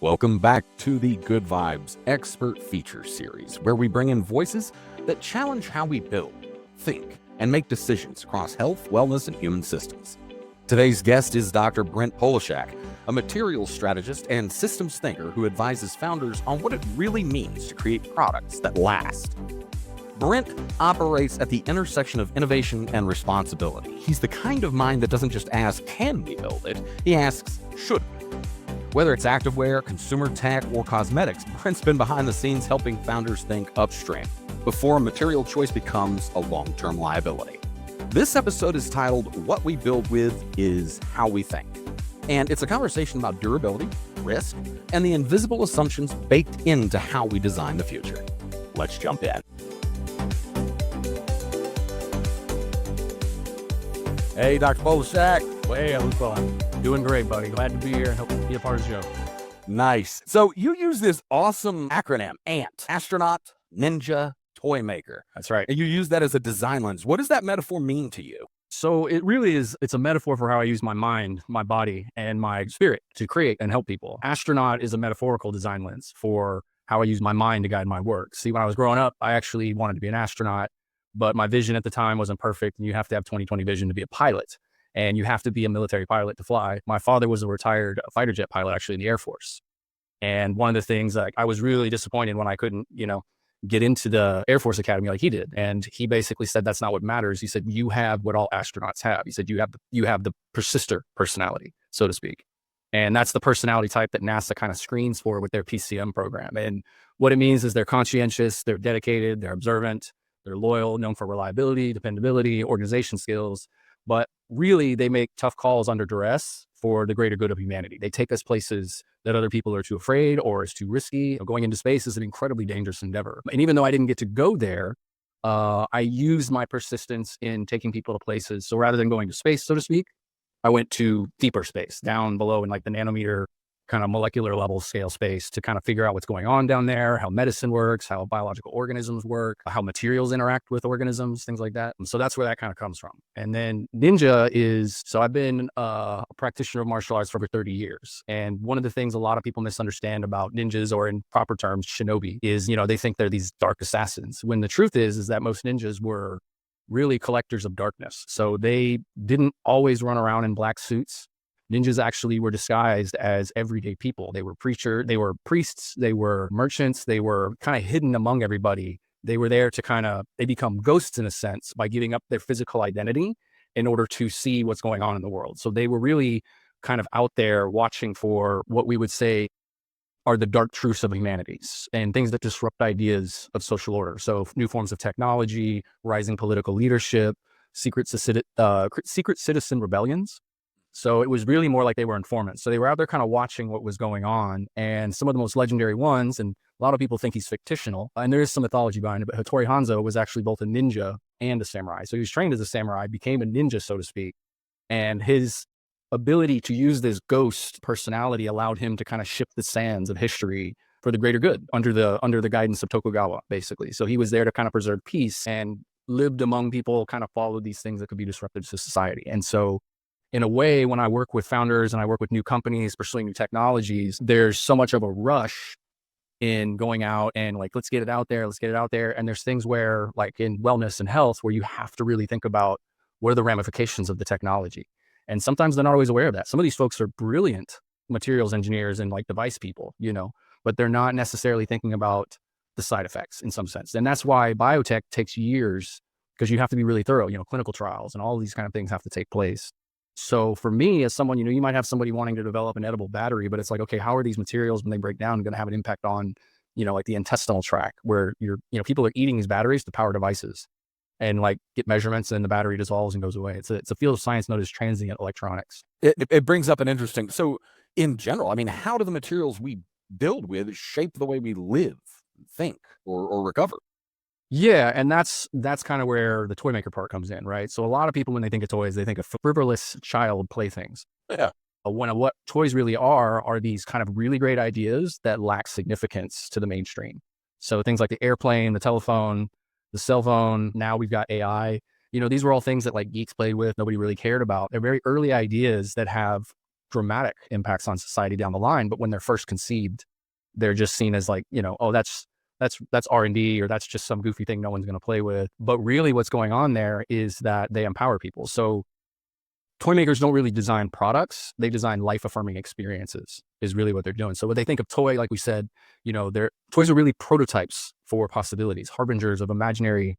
Welcome back to the GoodVibes Expert Feature Series, where we bring in voices that challenge how we build, think, and make decisions across health, wellness, and human systems. Today's guest is Dr. Brent Polishak, a materials strategist and systems thinker who advises founders on what it really means to create products that last. Brent operates at the intersection of innovation and responsibility. He's the kind of mind that doesn't just ask, can we build it? He asks, should we? Whether it's activewear, consumer tech, or cosmetics, Brent's been behind the scenes helping founders think upstream before a material choice becomes a long-term liability. This episode is titled, What We Build With is How We Think. And it's a conversation about durability, risk, and the invisible assumptions baked into how we design the future. Let's jump in. Hey, Dr. Polishak. Hey, how's it going? Doing great, buddy. Glad to be here and hope to be a part of the show. Nice. So you use this awesome acronym, ANT, astronaut, ninja, toy maker. That's right. And you use that as a design lens. What does that metaphor mean to you? So it really is, it's a metaphor for how I use my mind, my body, and my spirit to create and help people. Astronaut is a metaphorical design lens for how I use my mind to guide my work. See, when I was growing up, I actually wanted to be an astronaut, but my vision at the time wasn't perfect. And you have to have 20/20 vision to be a pilot. And you have to be a military pilot to fly. My father was a retired fighter jet pilot, actually, in the Air Force. And one of the things, like, I was really disappointed when I couldn't, get into the Air Force Academy like he did. And he basically said, that's not what matters. He said, you have what all astronauts have. He said, you have the persister personality, so to speak. And that's the personality type that NASA kind of screens for with their PCM program. And what it means is they're conscientious, they're dedicated, they're observant, they're loyal, known for reliability, dependability, organization skills. But really, they make tough calls under duress for the greater good of humanity. They take us places that other people are too afraid or is too risky. Going into space is an incredibly dangerous endeavor. And even though I didn't get to go there, I used my persistence in taking people to places. So rather than going to space, so to speak, I went to deeper space, down below in like the nanometer kind of molecular level scale space to kind of figure out what's going on down there, how medicine works, how biological organisms work, how materials interact with organisms, things like that. And so that's where that kind of comes from. And then ninja is, so I've been a practitioner of martial arts for over 30 years. And one of the things a lot of people misunderstand about ninjas, or in proper terms, shinobi, is, they think they're these dark assassins. When the truth is that most ninjas were really collectors of darkness. So they didn't always run around in black suits. Ninjas actually were disguised as everyday people. They were they were priests, they were merchants, they were kind of hidden among everybody. They were there to they become ghosts in a sense by giving up their physical identity in order to see what's going on in the world. So they were really kind of out there watching for what we would say are the dark truths of humanities and things that disrupt ideas of social order. So new forms of technology, rising political leadership, secret citizen rebellions. So it was really more like they were informants. So they were out there kind of watching what was going on. And some of the most legendary ones, and a lot of people think he's fictional, and there is some mythology behind it, but Hattori Hanzo was actually both a ninja and a samurai. So he was trained as a samurai, became a ninja, so to speak. And his ability to use this ghost personality allowed him to kind of shift the sands of history for the greater good under the guidance of Tokugawa, basically. So he was there to kind of preserve peace and lived among people, kind of followed these things that could be disruptive to society. And so in a way, when I work with founders and I work with new companies pursuing new technologies, there's so much of a rush in going out and like, let's get it out there. And there's things where, like in wellness and health, where you have to really think about what are the ramifications of the technology. And sometimes they're not always aware of that. Some of these folks are brilliant materials engineers and like device people, but they're not necessarily thinking about the side effects in some sense. And that's why biotech takes years, because you have to be really thorough, clinical trials and all these kind of things have to take place. So for me, as someone, you might have somebody wanting to develop an edible battery, but it's like, okay, how are these materials when they break down going to have an impact on, like the intestinal tract where people are eating these batteries to power devices and like get measurements and the battery dissolves and goes away. It's a field of science known as transient electronics. It brings up an interesting, so in general, I mean, how do the materials we build with shape the way we live, think, or recover? Yeah. And that's kind of where the toy maker part comes in, right? So a lot of people, when they think of toys, they think of frivolous child playthings. Yeah. When what toys really are these kind of really great ideas that lack significance to the mainstream. So things like the airplane, the telephone, the cell phone, now we've got AI. These were all things that like geeks played with, nobody really cared about. They're very early ideas that have dramatic impacts on society down the line. But when they're first conceived, they're just seen as like, oh, that's R&D, or that's just some goofy thing no one's going to play with. But really what's going on there is that they empower people. So toy makers don't really design products. They design life-affirming experiences is really what they're doing. So when they think of toy, like we said, their toys are really prototypes for possibilities, harbingers of imaginary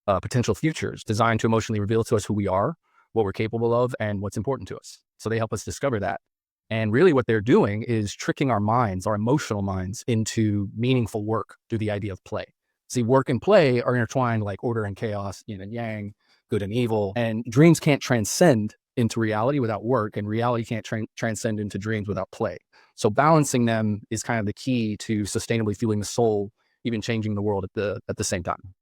potential futures designed to emotionally reveal to us who we are, what we're capable of, and what's important to us. So they help us discover that. And really what they're doing is tricking our minds, our emotional minds, into meaningful work through the idea of play. See, work and play are intertwined like order and chaos, yin and yang, good and evil. And dreams can't transcend into reality without work, and reality can't transcend into dreams without play. So balancing them is kind of the key to sustainably fueling the soul, even changing the world at the same time.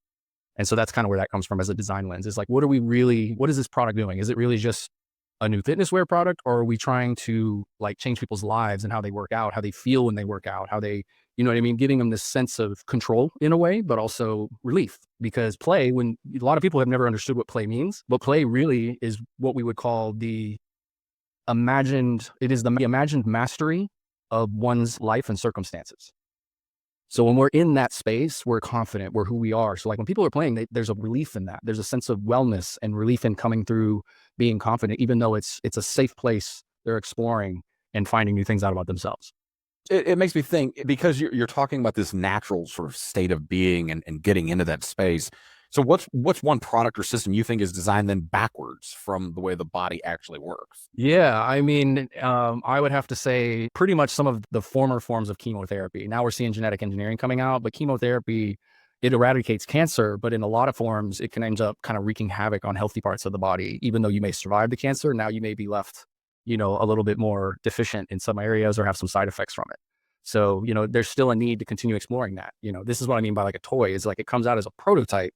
And so that's kind of where that comes from as a design lens. Is like, what is this product doing? Is it really just a new fitness wear product, or are we trying to like change people's lives and how they work out, how they feel when they work out, how they, giving them this sense of control in a way, but also relief. Because play, when a lot of people have never understood what play means, but play really is what we would call the imagined mastery of one's life and circumstances. So when we're in that space, we're confident, we're who we are. So like when people are playing, there's a relief in that. There's a sense of wellness and relief in coming through being confident, even though it's a safe place. They're exploring and finding new things out about themselves. It makes me think, because you're talking about this natural sort of state of being and getting into that space. So what's one product or system you think is designed then backwards from the way the body actually works? Yeah, I mean, I would have to say pretty much some of the former forms of chemotherapy. Now we're seeing genetic engineering coming out, but chemotherapy, it eradicates cancer, but in a lot of forms, it can end up kind of wreaking havoc on healthy parts of the body. Even though you may survive the cancer, now you may be left, a little bit more deficient in some areas or have some side effects from it. So, there's still a need to continue exploring that. This is what I mean by like a toy, is like it comes out as a prototype,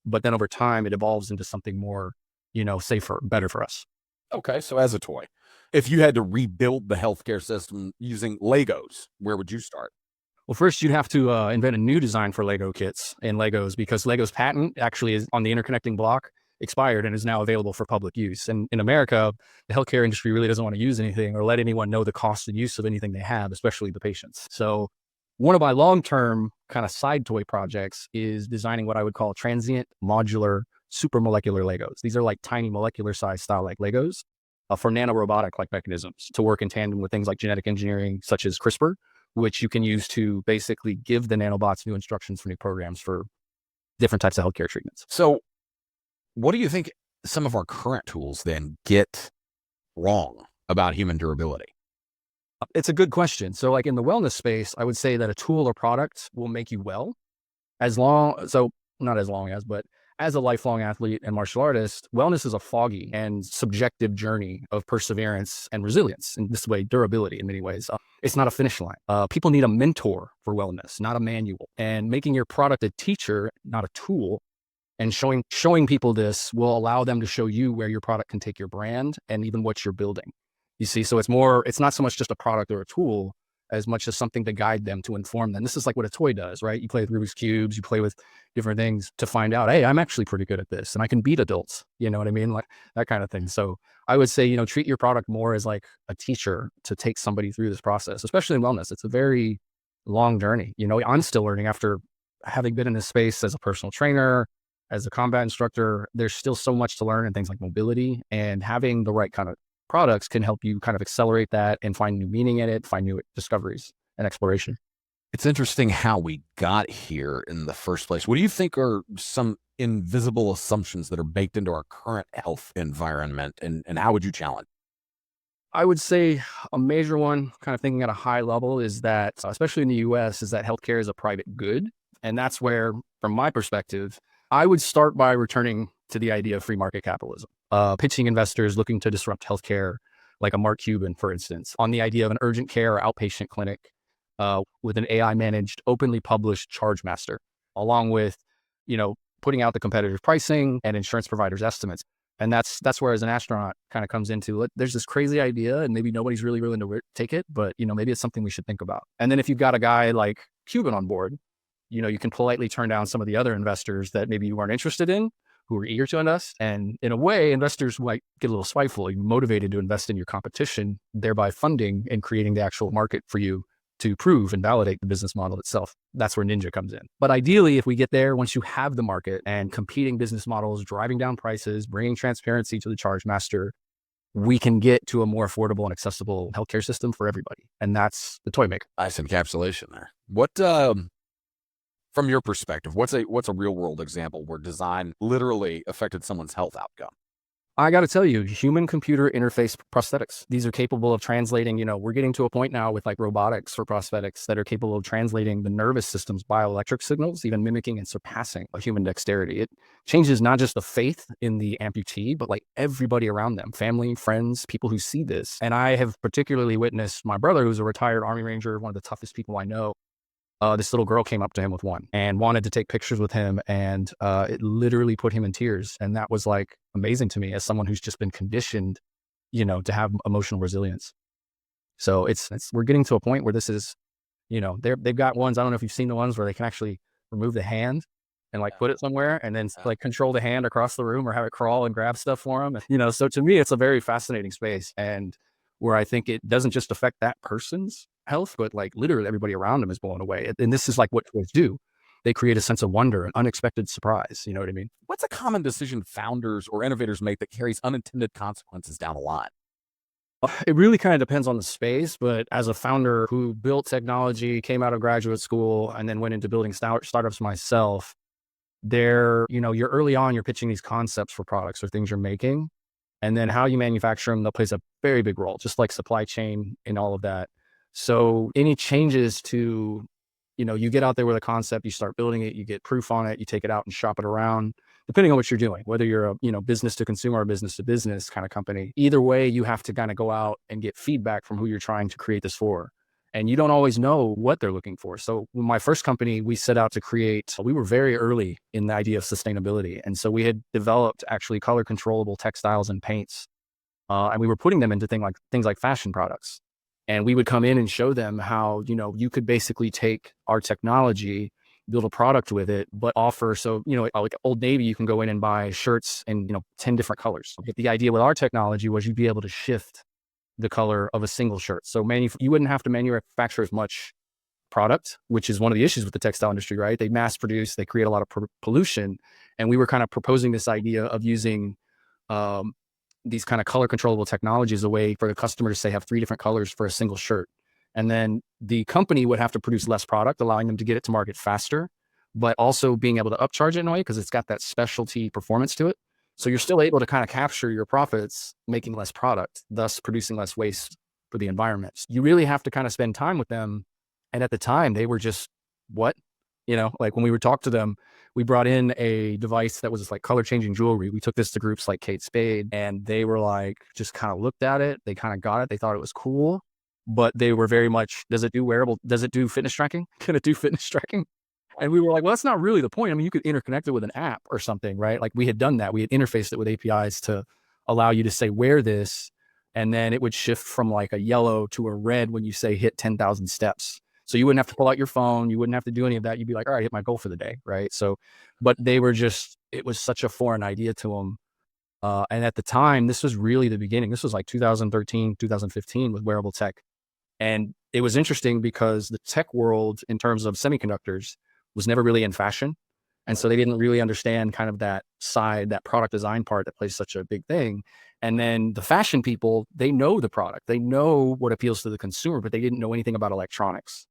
but then over time it evolves into something more, safer, better for us. Okay, so as a toy, if you had to rebuild the healthcare system using Legos, where would you start? Well, first you'd have to invent a new design for Lego kits and Legos, because Lego's patent actually is on the interconnecting block expired and is now available for public use. And in America, the healthcare industry really doesn't want to use anything or let anyone know the cost and use of anything they have, especially the patients. So one of my long-term kind of side toy projects is designing what I would call transient modular supermolecular Legos. These are like tiny molecular size style like Legos for nanorobotic like mechanisms to work in tandem with things like genetic engineering, such as CRISPR, which you can use to basically give the nanobots new instructions for new programs for different types of healthcare treatments. So what do you think some of our current tools then get wrong about human durability? It's a good question. So like in the wellness space, I would say that a tool or product will make you well but as a lifelong athlete and martial artist, wellness is a foggy and subjective journey of perseverance and resilience. In this way, durability in many ways. It's not a finish line. People need a mentor for wellness, not a manual. And making your product a teacher, not a tool, and showing people this will allow them to show you where your product can take your brand and even what you're building. You see, so it's not so much just a product or a tool as much as something to guide them, to inform them. This is like what a toy does, right? You play with Rubik's Cubes, you play with different things to find out, hey, I'm actually pretty good at this and I can beat adults. You know what I mean? Like that kind of thing. So I would say, treat your product more as like a teacher to take somebody through this process, especially in wellness. It's a very long journey. I'm still learning after having been in this space as a personal trainer, as a combat instructor. There's still so much to learn in things like mobility, and having the right kind of products can help you kind of accelerate that and find new meaning in it, find new discoveries and exploration. It's interesting how we got here in the first place. What do you think are some invisible assumptions that are baked into our current health environment, and how would you challenge? I would say a major one, kind of thinking at a high level, is that, especially in the US, is that healthcare is a private good. And that's where, from my perspective, I would start by returning to the idea of free market capitalism. Pitching investors looking to disrupt healthcare, like a Mark Cuban, for instance, on the idea of an urgent care or outpatient clinic with an AI-managed, openly published charge master, along with, putting out the competitive pricing and insurance providers' estimates. And that's where, as an astronaut, kind of comes into it. There's this crazy idea, and maybe nobody's really willing to take it, but maybe it's something we should think about. And then if you've got a guy like Cuban on board, you can politely turn down some of the other investors that maybe you weren't interested in, who are eager to invest. And in a way, investors might get a little spiteful, you're motivated to invest in your competition, thereby funding and creating the actual market for you to prove and validate the business model itself. That's where Ninja comes in. But ideally, if we get there, once you have the market and competing business models, driving down prices, bringing transparency to the charge master, we can get to a more affordable and accessible healthcare system for everybody. And that's the toy maker. Nice encapsulation there. What, from your perspective, what's a real world example where design literally affected someone's health outcome? I got to tell you, human computer interface prosthetics. These are capable of translating, we're getting to a point now with like robotics for prosthetics that are capable of translating the nervous system's bioelectric signals, even mimicking and surpassing a human dexterity. It changes not just the faith in the amputee, but like everybody around them, family, friends, people who see this. And I have particularly witnessed my brother, who's a retired Army Ranger, one of the toughest people I know. This little girl came up to him with one and wanted to take pictures with him. And it literally put him in tears. And that was like amazing to me as someone who's just been conditioned, to have emotional resilience. So we're getting to a point where this is, they've got ones, I don't know if you've seen the ones where they can actually remove the hand and like put it somewhere and then like control the hand across the room or have it crawl and grab stuff for them. So to me, it's a very fascinating space. And where I think it doesn't just affect that person's health, but like literally everybody around them is blown away. And this is like what toys do. They create a sense of wonder, an unexpected surprise. You know what I mean? What's a common decision founders or innovators make that carries unintended consequences down the line? It really kind of depends on the space, but as a founder who built technology, came out of graduate school, and then went into building startups myself, you're early on, you're pitching these concepts for products or things you're making. And then how you manufacture them, that plays a very big role, just like supply chain and all of that. So any changes to, you get out there with a concept, you start building it, you get proof on it, you take it out and shop it around, depending on what you're doing, whether you're a, business to consumer or business to business kind of company. Either way, you have to kind of go out and get feedback from who you're trying to create this for. And you don't always know what they're looking for. So my first company, we set out to we were very early in the idea of sustainability. And so we had developed actually color controllable textiles and paints. And we were putting them into things like fashion products. And we would come in and show them how, you could basically take our technology, build a product with it, but offer, like Old Navy, you can go in and buy shirts in, 10 different colors. But the idea with our technology was you'd be able to shift the color of a single shirt. So you wouldn't have to manufacture as much product, which is one of the issues with the textile industry, right? They mass produce, they create a lot of pollution. And we were kind of proposing this idea of using these kind of color controllable technologies, a way for the customer to say have 3 different colors for a single shirt. And then the company would have to produce less product, allowing them to get it to market faster, but also being able to upcharge it in a way because it's got that specialty performance to it. So you're still able to kind of capture your profits, making less product, thus producing less waste for the environment. You really have to kind of spend time with them. And at the time, they were just, what? Like when we would talk to them, we brought in a device that was like color changing jewelry. We took this to groups like Kate Spade, and they were like, just kind of looked at it. They kind of got it. They thought it was cool, but they were very much, does it do wearable? Does it do fitness tracking? Can it do fitness tracking? And we were like, well, that's not really the point. I mean, you could interconnect it with an app or something, right? Like we had done that. We had interfaced it with APIs to allow you to say, wear this. And then it would shift from like a yellow to a red when you say hit 10,000 steps. So you wouldn't have to pull out your phone. You wouldn't have to do any of that. You'd be like, all right, hit my goal for the day. Right. So, but it was such a foreign idea to them. And at the time, this was really the beginning. This was like 2013, 2015 with wearable tech. And it was interesting because the tech world in terms of semiconductors was never really in fashion. And so they didn't really understand kind of that side, that product design part that plays such a big thing. And then the fashion people, they know the product, they know what appeals to the consumer, but they didn't know anything about electronics.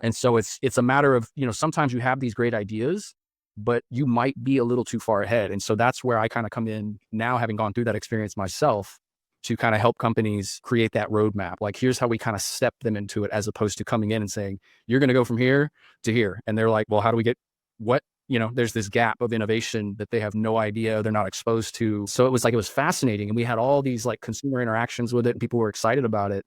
And so it's a matter of, sometimes you have these great ideas, but you might be a little too far ahead. And so that's where I kind of come in now, having gone through that experience myself, to kind of help companies create that roadmap. Like, here's how we kind of step them into it, as opposed to coming in and saying, you're going to go from here to here. And they're like, well, how do we get what? There's this gap of innovation that they have no idea, they're not exposed to. So it was fascinating. And we had all these like consumer interactions with it, and people were excited about it.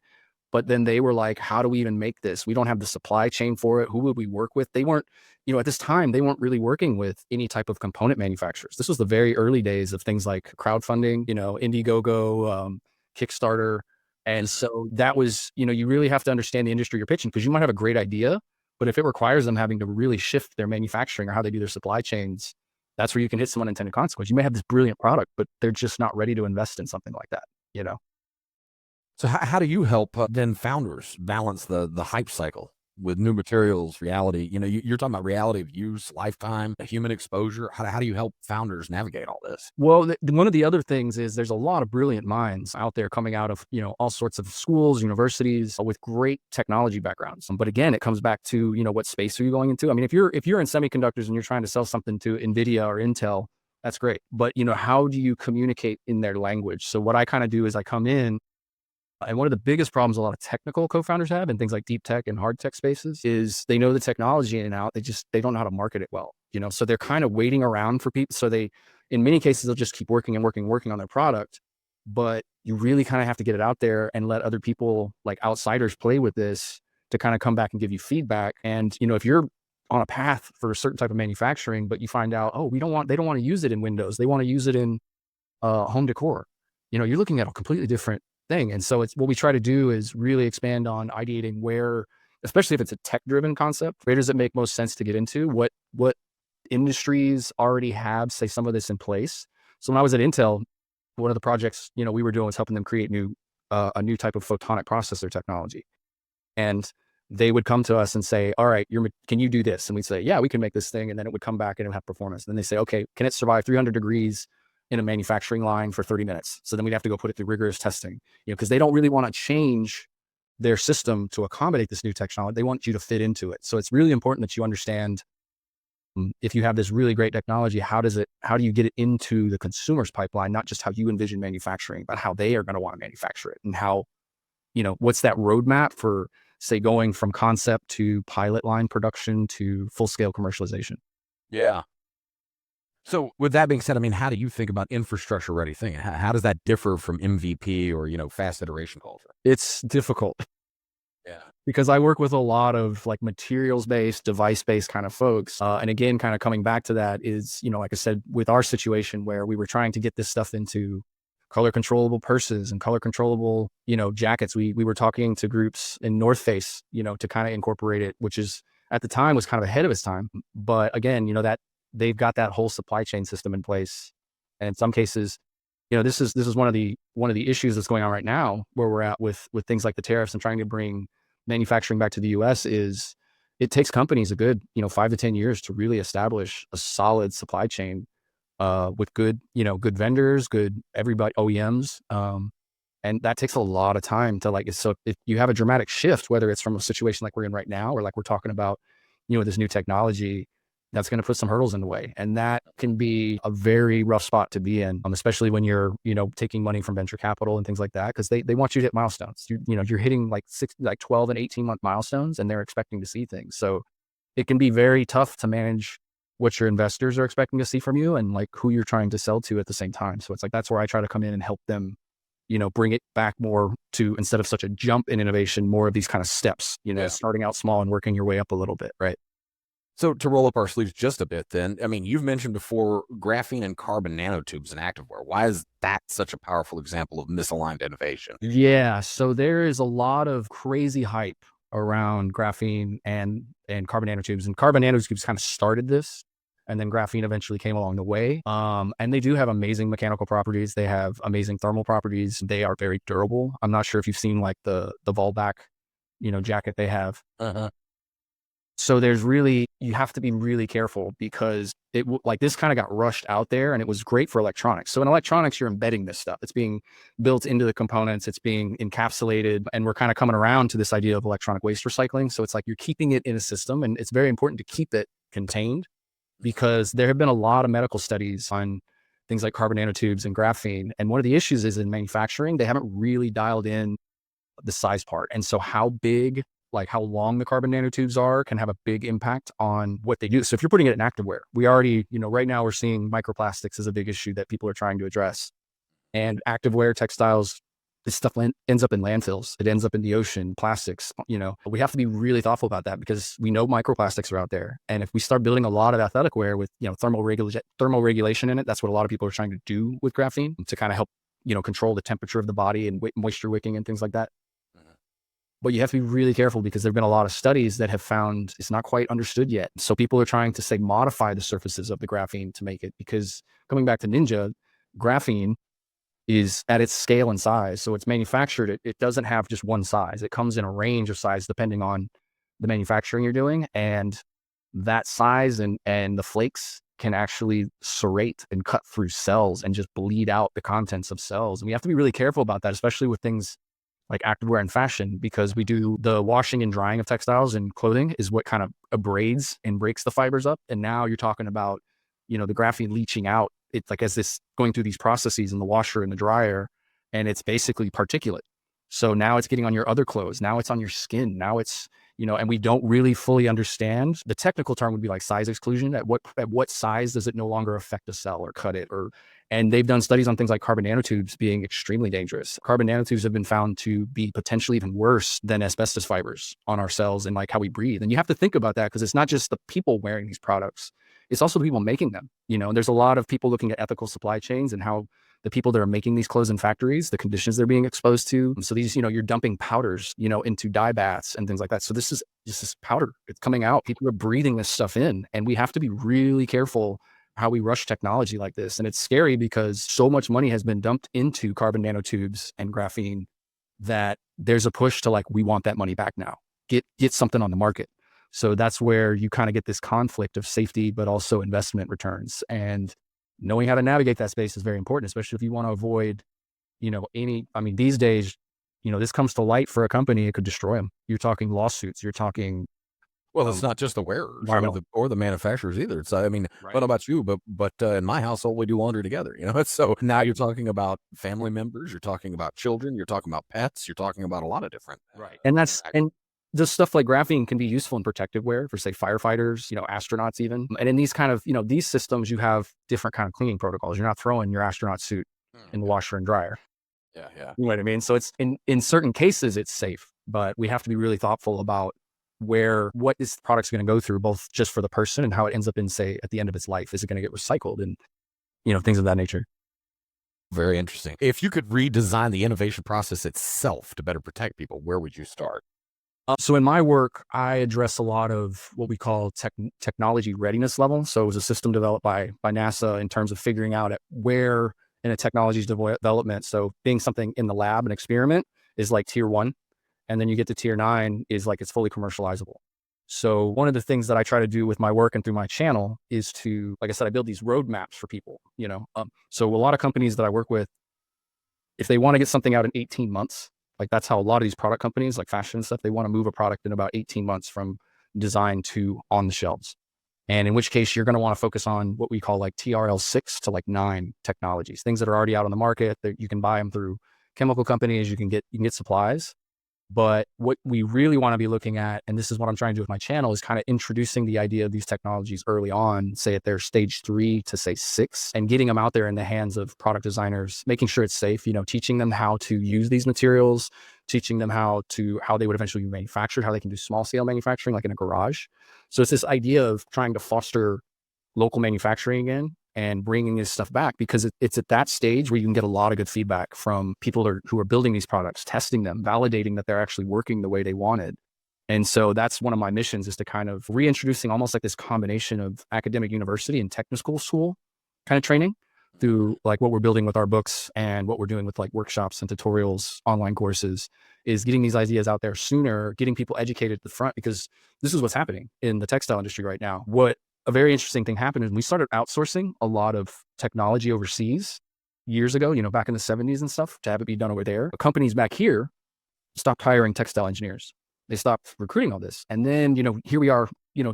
But then they were like, how do we even make this? We don't have the supply chain for it. Who would we work with? They weren't, at this time, they weren't really working with any type of component manufacturers. This was the very early days of things like crowdfunding, Indiegogo, Kickstarter. And so that was, you really have to understand the industry you're pitching, because you might have a great idea, but if it requires them having to really shift their manufacturing or how they do their supply chains, that's where you can hit some unintended consequence. You may have this brilliant product, but they're just not ready to invest in something like that, you know? So how do you help then founders balance the hype cycle with new materials, reality? You're talking about reality of use, lifetime, human exposure. How do you help founders navigate all this? Well, one of the other things is there's a lot of brilliant minds out there coming out of, all sorts of schools, universities with great technology backgrounds. But again, it comes back to, what space are you going into? I mean, if you're in semiconductors and you're trying to sell something to NVIDIA or Intel, that's great. But, how do you communicate in their language? So what I kind of do is I come in, and one of the biggest problems a lot of technical co-founders have in things like deep tech and hard tech spaces is they know the technology in and out. They don't know how to market it well, so they're kind of waiting around for people. So in many cases, they'll just keep working on their product, but you really kind of have to get it out there and let other people, like outsiders, play with this to kind of come back and give you feedback. And, if you're on a path for a certain type of manufacturing, but you find out, oh, they don't want to use it in Windows. They want to use it in home decor. You're looking at a completely different thing. And so it's what we try to do is really expand on ideating where, especially if it's a tech-driven concept, where does it make most sense to get into? What industries already have, say, some of this in place? So when I was at Intel, one of the projects, we were doing was helping them create a new type of photonic processor technology. And they would come to us and say, all right, can you do this? And we'd say, yeah, we can make this thing. And then it would come back and it would have performance. And then they say, okay, can it survive 300 degrees in a manufacturing line for 30 minutes? So then we'd have to go put it through rigorous testing, because they don't really want to change their system to accommodate this new technology. They want you to fit into it. So it's really important that you understand, if you have this really great technology, how do you get it into the consumer's pipeline, not just how you envision manufacturing, but how they are going to want to manufacture it, and how, what's that roadmap for, say, going from concept to pilot line production to full scale commercialization. Yeah. So with that being said, I mean, how do you think about infrastructure ready thinking? How does that differ from MVP or, fast iteration culture? It's difficult. Yeah. Because I work with a lot of like materials-based, device-based kind of folks. And again, kind of coming back to that is, like I said, with our situation where we were trying to get this stuff into color controllable purses and color controllable, jackets. We were talking to groups in North Face, to kind of incorporate it, which is at the time was kind of ahead of its time. But again, that they've got that whole supply chain system in place. And in some cases, this is one of the issues that's going on right now where we're at with things like the tariffs and trying to bring manufacturing back to the US is it takes companies a good, 5 to 10 years to really establish a solid supply chain with good vendors, good everybody, OEMs. And that takes a lot of time to so if you have a dramatic shift, whether it's from a situation like we're in right now, or like we're talking about, this new technology, that's going to put some hurdles in the way. And that can be a very rough spot to be in, especially when you're, taking money from venture capital and things like that, because they want you to hit milestones. You're hitting like 12 and 18-month milestones, and they're expecting to see things. So it can be very tough to manage what your investors are expecting to see from you and like who you're trying to sell to at the same time. So it's like, that's where I try to come in and help them, bring it back more to, instead of such a jump in innovation, more of these kind of steps, starting out small and working your way up a little bit. Right. So to roll up our sleeves just a bit then, I mean, you've mentioned before graphene and carbon nanotubes in activewear. Why is that such a powerful example of misaligned innovation? Yeah. So there is a lot of crazy hype around graphene and carbon nanotubes, and carbon nanotubes kind of started this, and then graphene eventually came along the way. And they do have amazing mechanical properties. They have amazing thermal properties. They are very durable. I'm not sure if you've seen like the Volback, jacket they have. Uh-huh. So you have to be really careful, because this kind of got rushed out there, and it was great for electronics. So in electronics, you're embedding this stuff. It's being built into the components. It's being encapsulated, and we're kind of coming around to this idea of electronic waste recycling. So it's like you're keeping it in a system, and it's very important to keep it contained, because there have been a lot of medical studies on things like carbon nanotubes and graphene. And one of the issues is in manufacturing, they haven't really dialed in the size part. And so how long the carbon nanotubes are can have a big impact on what they do. So if you're putting it in activewear, we already, right now we're seeing microplastics as a big issue that people are trying to address. And activewear, textiles, this stuff ends up in landfills. It ends up in the ocean, plastics, we have to be really thoughtful about that, because we know microplastics are out there. And if we start building a lot of athletic wear with, thermal regulation in it, that's what a lot of people are trying to do with graphene to kind of help, control the temperature of the body and moisture wicking and things like that. But you have to be really careful because there've been a lot of studies that have found it's not quite understood yet. So people are trying to say modify the surfaces of the graphene to make it, because coming back to Ninja, graphene is at its scale and size. So it's manufactured, it doesn't have just one size. It comes in a range of size depending on the manufacturing you're doing. And that size and the flakes can actually serrate and cut through cells and just bleed out the contents of cells. And we have to be really careful about that, especially with things like activewear and fashion, because we do the washing and drying of textiles and clothing is what kind of abrades and breaks the fibers up. And now you're talking about, the graphene leaching out. It's like as this going through these processes in the washer and the dryer, and it's basically particulate. So now it's getting on your other clothes. Now it's on your skin. Now it's, and we don't really fully understand. The technical term would be like size exclusion. At what size does it no longer affect a cell or cut it? And they've done studies on things like carbon nanotubes being extremely dangerous. Carbon nanotubes have been found to be potentially even worse than asbestos fibers on our cells and like how we breathe. And you have to think about that, because it's not just the people wearing these products, it's also the people making them. There's a lot of people looking at ethical supply chains and how the people that are making these clothes in factories, the conditions they're being exposed to. So these, you're dumping powders, into dye baths and things like that. So this is just this powder. It's coming out. People are breathing this stuff in, and we have to be really careful how we rush technology like this. And it's scary because so much money has been dumped into carbon nanotubes and graphene that there's a push to like, we want that money back now. Get something on the market. So that's where you kind of get this conflict of safety, but also investment returns. And knowing how to navigate that space is very important, especially if you want to avoid, these days, this comes to light for a company, it could destroy them. You're talking lawsuits, you're talking. Well, it's not just the wearers or the manufacturers either. It's, I don't know about you, but in my household, we do laundry together, So now you're talking about family members, you're talking about children, you're talking about pets, you're talking about a lot of different. And the stuff like graphene can be useful in protective wear for, say, firefighters, astronauts even. And in these kind of, these systems, you have different kind of cleaning protocols. You're not throwing your astronaut suit in the washer and dryer. Yeah. You know what I mean? So it's in certain cases, it's safe, but we have to be really thoughtful about what this product's going to go through, both just for the person and how it ends up in, say, at the end of its life. Is it going to get recycled and, things of that nature? Very interesting. If you could redesign the innovation process itself to better protect people, where would you start? So in my work, I address a lot of what we call technology readiness level. So it was a system developed by NASA in terms of figuring out at where in a technology's development. So being something in the lab, an experiment, is like tier 1. And then you get to tier 9 is like it's fully commercializable. So one of the things that I try to do with my work and through my channel is to, like I said, I build these roadmaps for people, So a lot of companies that I work with, if they want to get something out in 18 months, like that's how a lot of these product companies like fashion and stuff, they want to move a product in about 18 months from design to on the shelves. And in which case you're going to want to focus on what we call like TRL 6 to like 9 technologies, things that are already out on the market that you can buy them through chemical companies, you can get supplies. But what we really want to be looking at, and this is what I'm trying to do with my channel, is kind of introducing the idea of these technologies early on, say at their stage 3 to say 6, and getting them out there in the hands of product designers, making sure it's safe, teaching them how to use these materials, teaching them how they would eventually be manufactured, how they can do small scale manufacturing, like in a garage. So it's this idea of trying to foster local manufacturing again and bringing this stuff back, because it's at that stage where you can get a lot of good feedback from people who are building these products, testing them, validating that they're actually working the way they wanted. And so that's one of my missions, is to kind of reintroducing almost like this combination of academic university and technical school kind of training through like what we're building with our books and what we're doing with like workshops and tutorials, online courses, is getting these ideas out there sooner, getting people educated at the front, because this is what's happening in the textile industry right now. What a very interesting thing happened is we started outsourcing a lot of technology overseas years ago, back in the 70s and stuff, to have it be done over there. But companies back here stopped hiring textile engineers. They stopped recruiting all this. And then, here we are,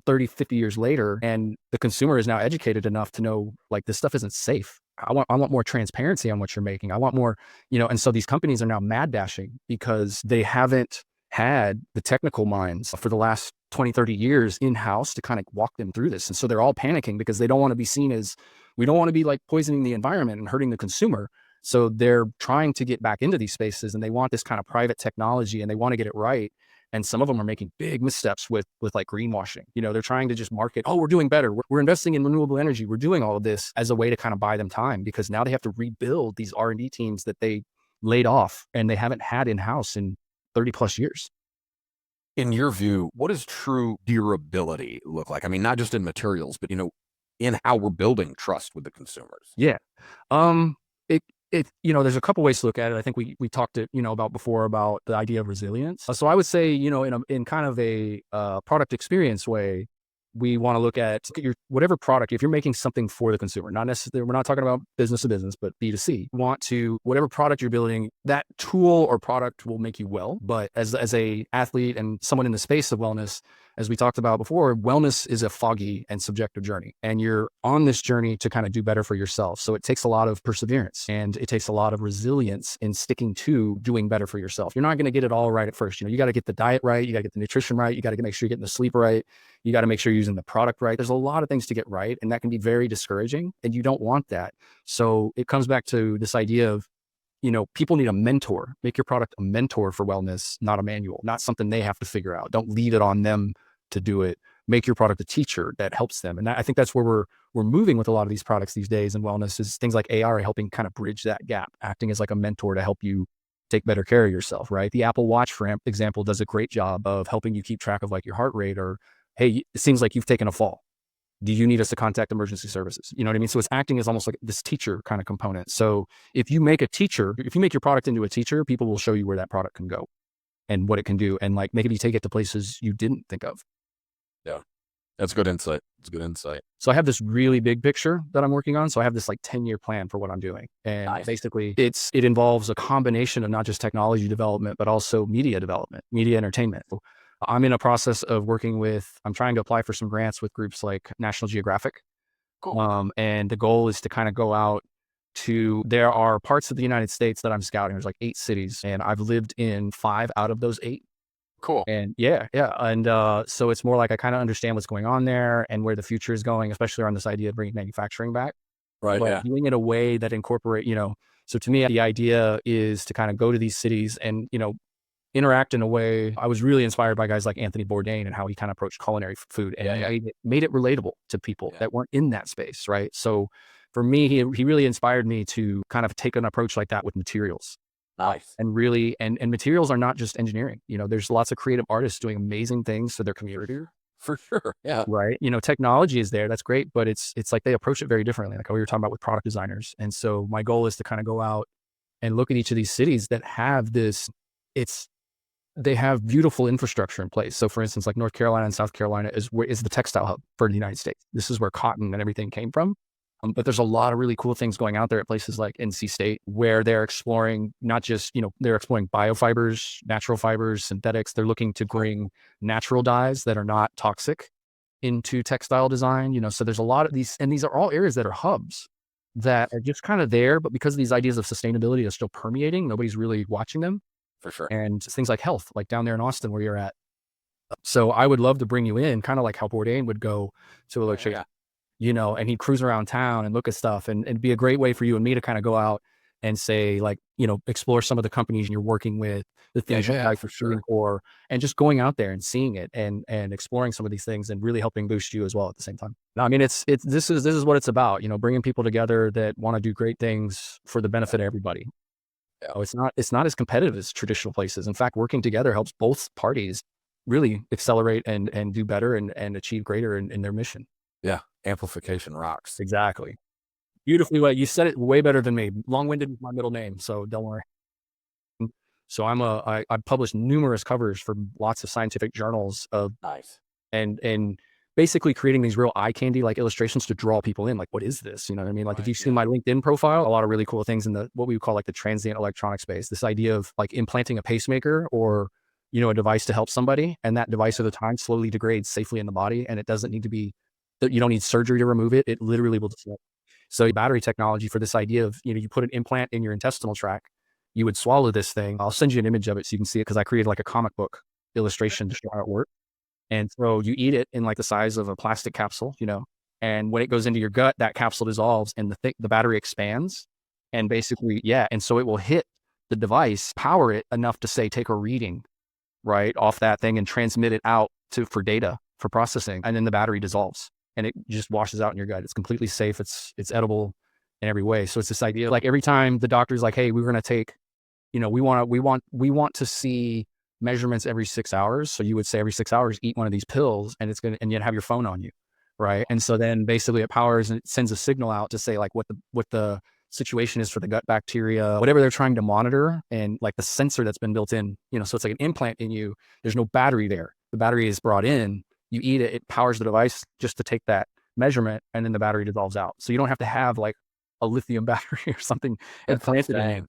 30, 50 years later, and the consumer is now educated enough to know like this stuff isn't safe. I want more transparency on what you're making. I want more, and so these companies are now mad dashing because they haven't had the technical minds for the last 20, 30 years in-house to kind of walk them through this. And so they're all panicking because they don't want to be seen as, we don't want to be like poisoning the environment and hurting the consumer. So they're trying to get back into these spaces, and they want this kind of private technology, and they want to get it right. And some of them are making big missteps with like greenwashing. They're trying to just market, oh, we're doing better. We're investing in renewable energy. We're doing all of this as a way to kind of buy them time, because now they have to rebuild these R&D teams that they laid off and they haven't had in-house in 30 plus years. In your view, what does true durability look like? I mean, not just in materials, but in how we're building trust with the consumers. Yeah. Um, it, there's a couple ways to look at it. I think we talked about before about the idea of resilience. So I would say, in kind of a product experience way, we want to look at your whatever product. If you're making something for the consumer, not necessarily, we're not talking about business to business, but B2C. You want to, whatever product you're building, that tool or product will make you well. But as a athlete and someone in the space of wellness, as we talked about before, wellness is a foggy and subjective journey, and you're on this journey to kind of do better for yourself. So it takes a lot of perseverance and it takes a lot of resilience in sticking to doing better for yourself. You're not going to get it all right at first. You got to get the diet right. You got to get the nutrition right. You got to make sure you're getting the sleep right. You got to make sure you're using the product right. There's a lot of things to get right, and that can be very discouraging, and you don't want that. So it comes back to this idea of, people need a mentor. Make your product a mentor for wellness, not a manual, not something they have to figure out. Don't leave it on them to do it. Make your product a teacher that helps them. And I think that's where we're moving with a lot of these products these days in wellness, is things like AI are helping kind of bridge that gap, acting as like a mentor to help you take better care of yourself, right? The Apple Watch, for example, does a great job of helping you keep track of like your heart rate, or, hey, it seems like you've taken a fall. Do you need us to contact emergency services? You know what I mean? So it's acting as almost like this teacher kind of component. So if you make your product into a teacher, people will show you where that product can go and what it can do. And like maybe take it to places you didn't think of. Yeah. That's good insight. It's good insight. So I have this really big picture that I'm working on. So I have this like 10-year plan for what I'm doing. And Nice. basically it involves a combination of not just technology development, but also media development, media entertainment. So I'm in a process of I'm trying to apply for some grants with groups like National Geographic. Cool. And the goal is to kind of go out there are parts of the United States that I'm scouting. There's like 8 cities, and I've lived in 5 out of those 8. Cool. And yeah. And so it's more like I kind of understand what's going on there and where the future is going, especially around this idea of bringing manufacturing back. Right. But Yeah. doing it a way that incorporate, so to me, the idea is to kind of go to these cities and, interact in a way. I was really inspired by guys like Anthony Bourdain and how he kind of approached culinary food and made it relatable to people that weren't in that space. Right. So for me, he really inspired me to kind of take an approach like that with materials. Nice. And really, and materials are not just engineering. There's lots of creative artists doing amazing things for their community. For sure. Yeah. Right. Technology is there. That's great. But it's like they approach it very differently, like how we were talking about with product designers. And so my goal is to kind of go out and look at each of these cities that have they have beautiful infrastructure in place. So for instance, like North Carolina and South Carolina is the textile hub for the United States. This is where cotton and everything came from. But there's a lot of really cool things going out there at places like NC State, where they're exploring not just, they're exploring biofibers, natural fibers, synthetics. They're looking to bring natural dyes that are not toxic into textile design. So there's a lot of these, and these are all areas that are hubs that are just kind of there, but because of these ideas of sustainability are still permeating, nobody's really watching them. For sure. And things like health, like down there in Austin where you're at. So I would love to bring you in, kind of like how Bourdain would go to a lecture, and he'd cruise around town and look at stuff, and it'd be a great way for you and me to kind of go out and say, like, explore some of the companies you're working with, the things you like for sure, or, and just going out there and seeing it and exploring some of these things and really helping boost you as well at the same time. I mean, this is what it's about, bringing people together that want to do great things for the benefit of everybody. It's not as competitive as traditional places. In fact, working together helps both parties really accelerate and do better and achieve greater in their mission. Yeah. Amplification rocks. Exactly. Beautifully well. You said it way better than me. Long-winded is my middle name, so don't worry. So I published numerous covers for lots of scientific journals of Nice. And basically creating these real eye candy like illustrations to draw people in. Like, what is this? You know what I mean? Like, if you've seen my LinkedIn profile, a lot of really cool things in what we would call like the transient electronic space. This idea of like implanting a pacemaker or, a device to help somebody, and that device over time slowly degrades safely in the body, and it doesn't need to be that you don't need surgery to remove it. It literally will just. So battery technology for this idea of, you put an implant in your intestinal tract, you would swallow this thing. I'll send you an image of it so you can see it, because I created like a comic book illustration to show how it works. And so you eat it in like the size of a plastic capsule, and when it goes into your gut, that capsule dissolves and the battery expands, and basically, and so it will hit the device, power it enough to say, take a reading right off that thing and transmit it out for data for processing. And then the battery dissolves and it just washes out in your gut. It's completely safe. It's edible in every way. So it's this idea, like every time the doctor's like, hey, we're going to take, we want to see measurements every 6 hours. So you would say every 6 hours, eat one of these pills, and and you'd have your phone on you. Right. And so then basically it powers and it sends a signal out to say like what the situation is for the gut bacteria, whatever they're trying to monitor, and like the sensor that's been built in, so it's like an implant in you. There's no battery there. The battery is brought in, you eat it, it powers the device just to take that measurement, and then the battery dissolves out. So you don't have to have like a lithium battery or something That's implanted in you.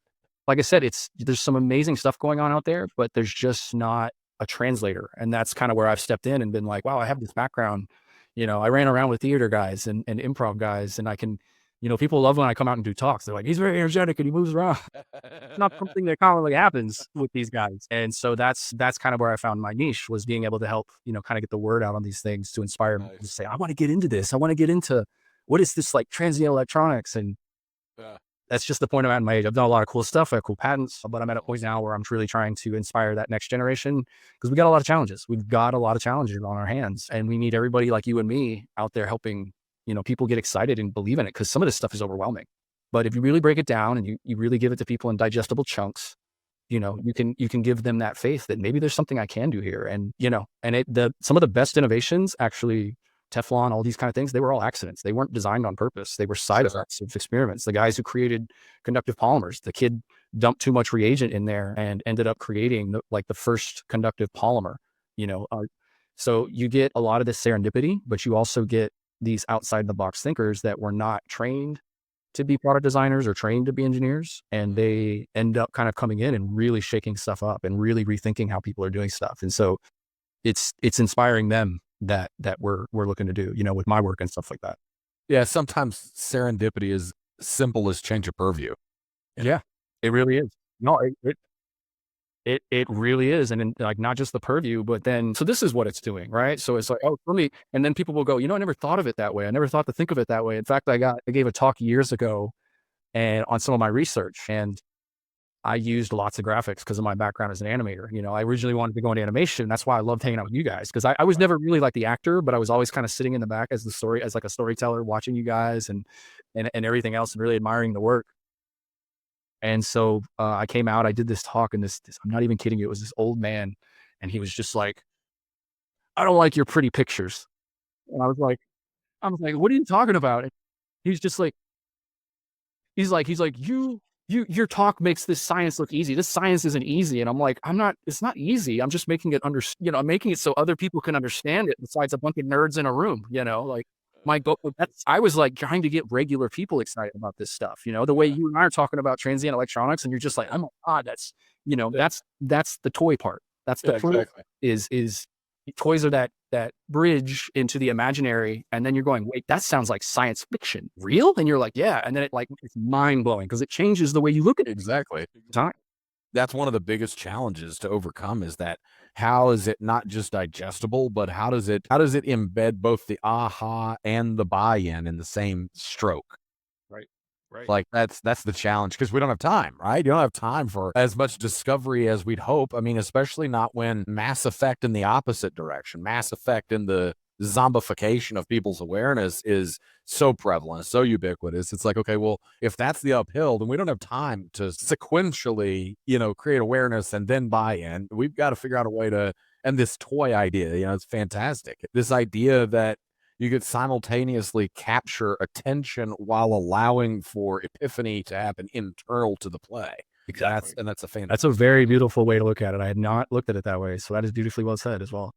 Like I said, there's some amazing stuff going on out there, but there's just not a translator. And that's kind of where I've stepped in and been like, wow, I have this background. I ran around with theater guys and improv guys, and I can, people love when I come out and do talks. They're like, he's very energetic and he moves around. It's not something that commonly happens with these guys. And so that's kind of where I found my niche, was being able to help, kind of get the word out on these things to inspire people to say, I want to get into this. I want to get into what is this like transient electronics. And that's just the point I'm at in my age. I've done a lot of cool stuff. I have cool patents, but I'm at a point now where I'm really trying to inspire that next generation, because we got a lot of challenges. We've got a lot of challenges on our hands, and we need everybody like you and me out there helping, people get excited and believe in it, because some of this stuff is overwhelming. But if you really break it down and you really give it to people in digestible chunks, you can give them that faith that maybe there's something I can do here. And, some of the best innovations, actually, Teflon, all these kind of things, they were all accidents. They weren't designed on purpose. They were side effects of experiments. The guys who created conductive polymers, the kid dumped too much reagent in there and ended up creating the first conductive polymer, so you get a lot of this serendipity, but you also get these outside the box thinkers that were not trained to be product designers or trained to be engineers. And they end up kind of coming in and really shaking stuff up and really rethinking how people are doing stuff. And so it's inspiring them that we're looking to do, with my work and stuff like that. Yeah, sometimes serendipity is simple as change of purview. Yeah, it really is. No, it really is. And then, like, not just the purview, but then, so this is what it's doing, right? So it's like, oh, for me, and then people will go, I never thought of it that way. I never thought to think of it that way. In fact, I gave a talk years ago and on some of my research, and I used lots of graphics because of my background as an animator. I originally wanted to go into animation. That's why I loved hanging out with you guys, because I was never really like the actor, but I was always kind of sitting in the back as like a storyteller, watching you guys and everything else, and really admiring the work. And so I came out, I did this talk, and this, I'm not even kidding you, it was this old man, and he was just like, I don't like your pretty pictures. And I was like, what are you talking about? And he's just like, he's like, your talk makes this science look easy. This science isn't easy. And I'm like, it's not easy. I'm just making it I'm making it so other people can understand it, besides a bunch of nerds in a room, like my goal. I was like trying to get regular people excited about this stuff, the way you and I are talking about transient electronics, and you're just like, oh my God, that's, that's the toy part. That's the exactly. is toys are that bridge into the imaginary, and then you're going, wait, that sounds like science fiction, real? And you're like, yeah, and then it's mind blowing, because it changes the way you look at it. Exactly. Time. That's one of the biggest challenges to overcome, is that how is it not just digestible, but how does it embed both the aha and the buy-in in the same stroke? Right. Like that's the challenge, because we don't have time, right? You don't have time for as much discovery as we'd hope. I mean, especially not when Mass Effect in the opposite direction, Mass Effect in the zombification of people's awareness is so prevalent, so ubiquitous. It's like, okay, well, if that's the uphill, then we don't have time to sequentially, create awareness and then buy-in. We've got to figure out a way to, and this toy idea, it's fantastic. This idea that you could simultaneously capture attention while allowing for epiphany to happen internal to the play. Exactly. That's a very beautiful way to look at it. I had not looked at it that way. So that is beautifully well said as well.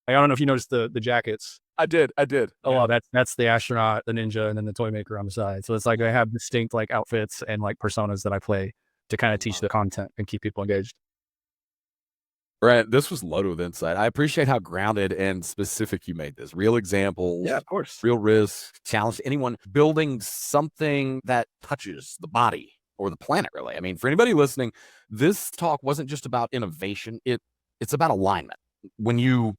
I don't know if you noticed the jackets. I did. Oh, yeah. Well, that's the astronaut, the ninja, and then the toy maker on the side. So it's like I have distinct like outfits and like personas that I play to kind of teach the content and keep people engaged. Brent, this was loaded with insight. I appreciate how grounded and specific you made this. Real examples, yeah, of course. Real risk, challenge to anyone building something that touches the body or the planet, really. I mean, for anybody listening, this talk wasn't just about innovation. It's about alignment. When you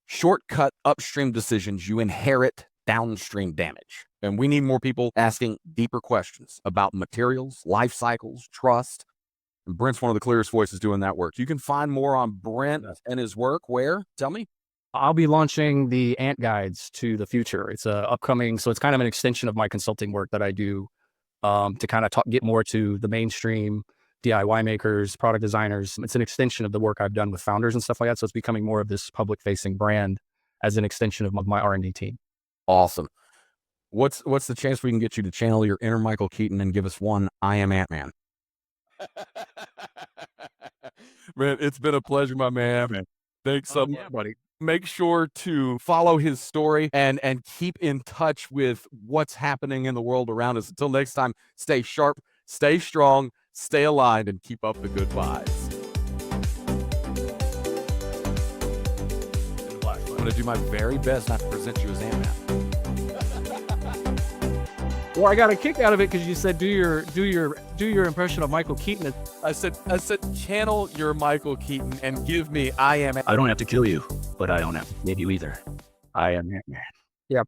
shortcut upstream decisions, you inherit downstream damage. And we need more people asking deeper questions about materials, life cycles, trust. And Brent's one of the clearest voices doing that work. You can find more on Brent and his work where? Tell me. I'll be launching the Ant Guides to the Future. It's upcoming, so it's kind of an extension of my consulting work that I do to kind of get more to the mainstream, DIY makers, product designers. It's an extension of the work I've done with founders and stuff like that. So it's becoming more of this public-facing brand as an extension of my R&D team. Awesome. What's the chance we can get you to channel your inner Michael Keaton and give us one I am Ant-Man? Man, it's been a pleasure, my man. Thanks so much, buddy. Make sure to follow his story and keep in touch with what's happening in the world around us. Until next time, stay sharp, stay strong, stay aligned, and keep up the good vibes. I'm going to do my very best not to present you as Ant-Man. Well, I got a kick out of it because you said do your impression of Michael Keaton. I said channel your Michael Keaton and give me I am. I don't have to kill you, but I don't have to leave you either. I am Ant-Man. Yeah.